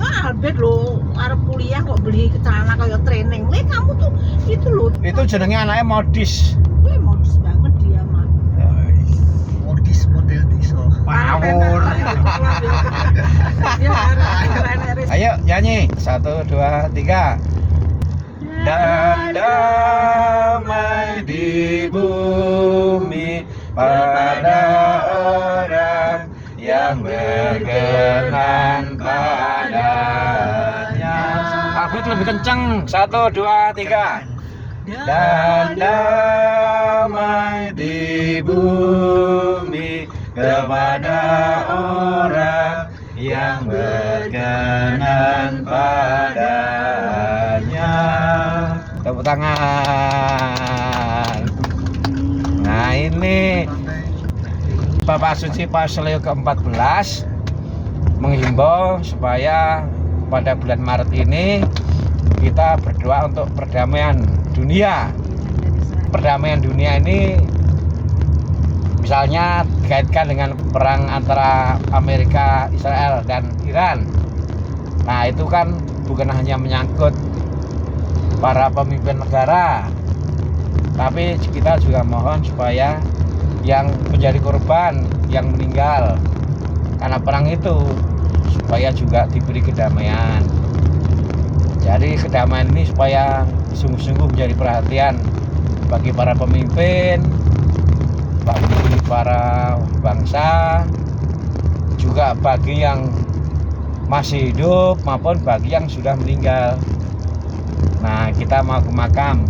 iya Albert lo arep kuliah kok beli celana kayak training. Kamu tuh itu loh. Itu jenenge anaknya modis. Wih modus banget dia mah. Modis model diso. Ngawur. Ayo nyanyi 1, 2, 3. Dan damai di bumi pada orang yang berkenan padanya. Albert lebih kenceng. 1, 2, 3. Dan damai di bumi kepada orang yang berkenan padanya. Tepuk tangan. Nah ini Bapak Suci Paus Leo ke-14 menghimbau supaya pada bulan Maret ini kita berdoa untuk perdamaian dunia. Perdamaian dunia ini misalnya dikaitkan dengan perang antara Amerika, Israel, dan Iran. Nah itu kan bukan hanya menyangkut para pemimpin negara, tapi kita juga mohon supaya yang menjadi korban, yang meninggal karena perang itu, supaya juga diberi kedamaian. Jadi kedamaian ini supaya sungguh-sungguh menjadi perhatian bagi para pemimpin, bagi para bangsa, juga bagi yang masih hidup maupun bagi yang sudah meninggal. Nah kita mau ke makam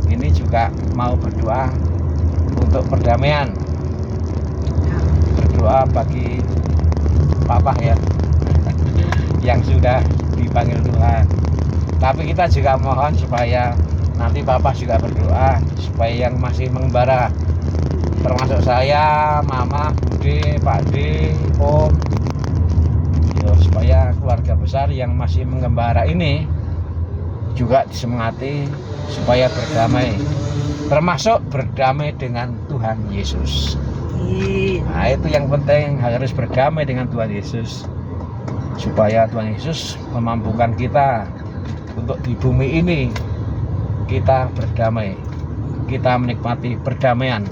ini juga mau berdoa untuk perdamaian, berdoa bagi papa ya yang sudah dipanggil Tuhan. Tapi kita juga mohon supaya nanti papa juga berdoa supaya yang masih mengembara, termasuk saya, mama, bude, pak de, om, ya, supaya keluarga besar yang masih mengembara ini juga disemangati supaya berdamai, termasuk berdamai dengan Tuhan Yesus. Nah itu yang penting, harus berdamai dengan Tuhan Yesus supaya Tuhan Yesus memampukan kita untuk di bumi ini kita berdamai, kita menikmati perdamaian.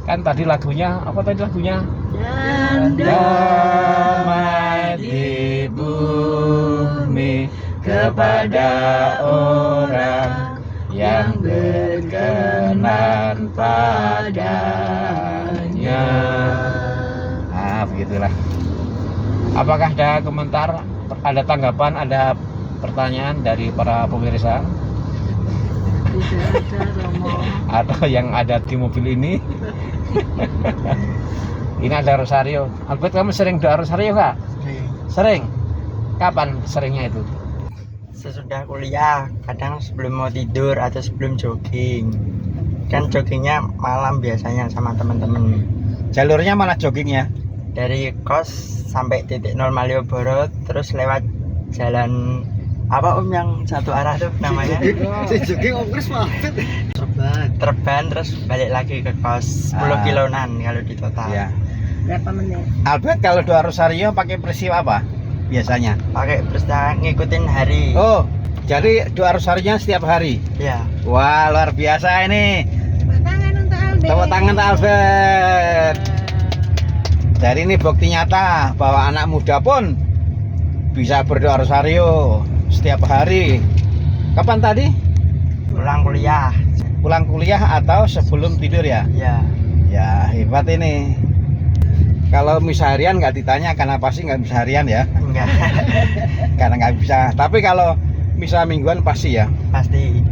Kan tadi lagunya, apa tadi lagunya? Dan damai di bumi kepada orang yang berkenan padanya. Nah begitulah. Apakah ada komentar, ada tanggapan, ada pertanyaan dari para pemirsa? Tidak ada Romo. Atau yang ada di mobil ini? Ini ada rosario. Albert, kamu sering doa rosario Kak? Sering? Kapan seringnya itu? Sesudah kuliah, kadang sebelum mau tidur atau sebelum jogging. Kan joggingnya malam biasanya sama teman-teman. Jalurnya mana joggingnya? Dari kos sampai titik nol Malioboro, terus lewat jalan apa yang satu arah tuh namanya? Jogging ongkris mahfit. Terban terus balik lagi ke kos 10 kiloan kalau di total. Ya. Berapa menit? Albert kalau doa rosario pakai peristiwa apa biasanya? Pakai peristiwa ngikutin hari. Oh, jadi doa rosario setiap hari? Ya. Wah luar biasa ini. Tepuk tangan untuk Albert. Tepuk tangan untuk Albert. Jadi ini bukti nyata bahwa anak muda pun bisa berdoa rosario setiap hari. Kapan tadi? Pulang kuliah. Pulang kuliah atau sebelum tidur ya? Ya. Ya hebat ini. Kalau misa harian nggak ditanya kenapa sih nggak misa harian ya? Enggak. Karena nggak bisa. Tapi kalau misa mingguan pasti ya. Pasti.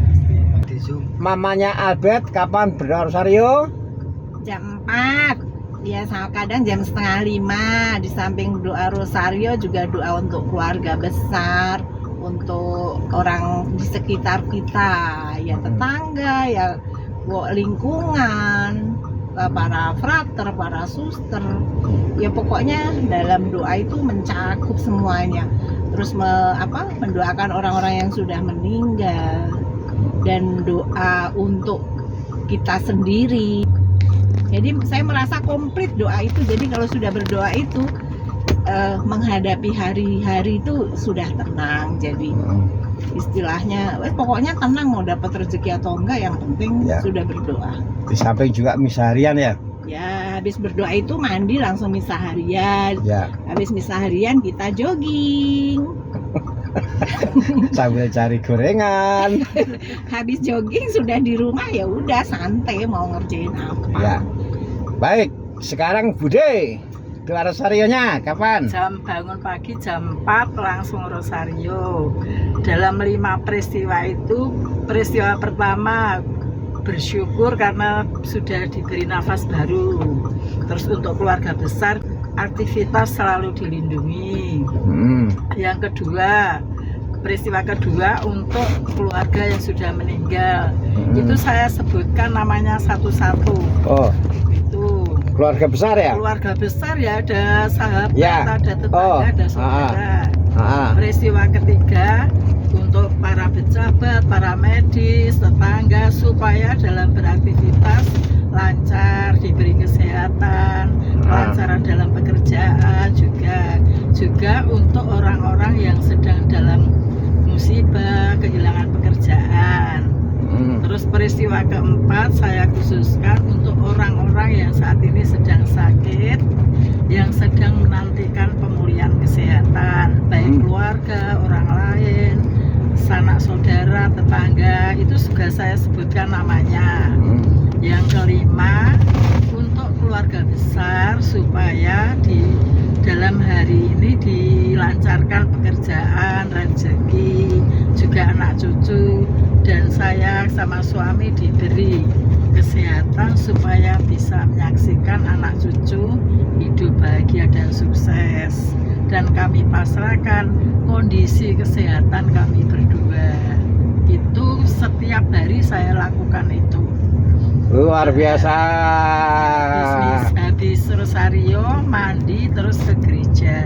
Di Zoom. Mamanya Albert kapan berdoa rosario? Jam 4. Ya kadang jam 4:30. Di samping doa rosario juga doa untuk keluarga besar, untuk orang di sekitar kita, ya tetangga, ya lingkungan, para frater, para suster, ya pokoknya dalam doa itu mencakup semuanya. Terus mendoakan orang-orang yang sudah meninggal dan doa untuk kita sendiri. Jadi saya merasa komplit doa itu. Jadi kalau sudah berdoa itu menghadapi hari-hari itu sudah tenang. Jadi istilahnya pokoknya tenang, mau dapat rezeki atau enggak, yang penting Ya. sudah berdoa. Di samping juga misa harian ya. Ya, habis berdoa itu mandi langsung misa harian. Ya, Habis misa harian kita jogging. sambil cari gorengan. Habis jogging sudah di rumah, ya udah santai mau ngerjain apa. Ya. Baik, sekarang Bude. Keluar Rosarionya kapan? Jam bangun pagi jam 4 langsung rosario. Dalam 5 peristiwa itu, peristiwa pertama bersyukur karena sudah diberi nafas baru. Terus untuk keluarga besar, aktivitas selalu dilindungi. Yang kedua, peristiwa kedua untuk keluarga yang sudah meninggal. Itu saya sebutkan namanya satu-satu. Oh, Itu keluarga besar ya? keluarga besar ya, ada sahabat, Ya. ada tetangga, Oh, ada saudara. Peristiwa ketiga untuk para pejabat, para medis, tetangga supaya dalam beraktivitas lancar, diberi kesehatan, kelancaran dalam pekerjaan juga untuk orang-orang yang sedang dalam musibah, kehilangan pekerjaan. Terus peristiwa keempat saya khususkan untuk orang-orang yang saat ini sedang sakit, yang sedang menantikan pemulihan kesehatan, baik keluarga, orang lain, sanak saudara, tetangga, itu juga saya sebutkan namanya. Yang kelima, untuk keluarga besar supaya di dalam hari ini dilancarkan pekerjaan, rezeki, juga anak cucu, dan saya sama suami diberi kesehatan supaya bisa menyaksikan anak cucu hidup bahagia dan sukses. Dan kami pasrahkan kondisi kesehatan kami berdua. Itu setiap hari saya lakukan itu. Luar biasa. Habis rosario, mandi, terus ke gereja.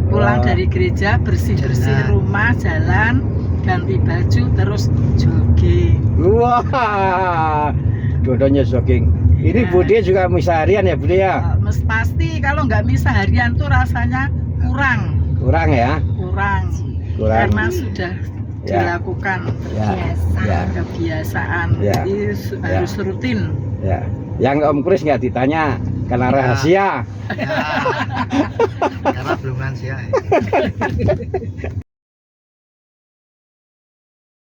Pulang dari gereja, bersih-bersih rumah, jalan, ganti baju, terus jogging. Wah, dua-duanya jogging. Ini Ya. Bude juga misa harian ya, Bude ya? Pasti kalau nggak misa harian tuh rasanya kurang. Kurang ya? Kurang. Karena sudah dilakukan Ya. Ya. kebiasaan. Ya. Jadi harus rutin. Ya. Yang Om Kris nggak ditanya karena rahasia. Ya. Karena belum lansia. Ya.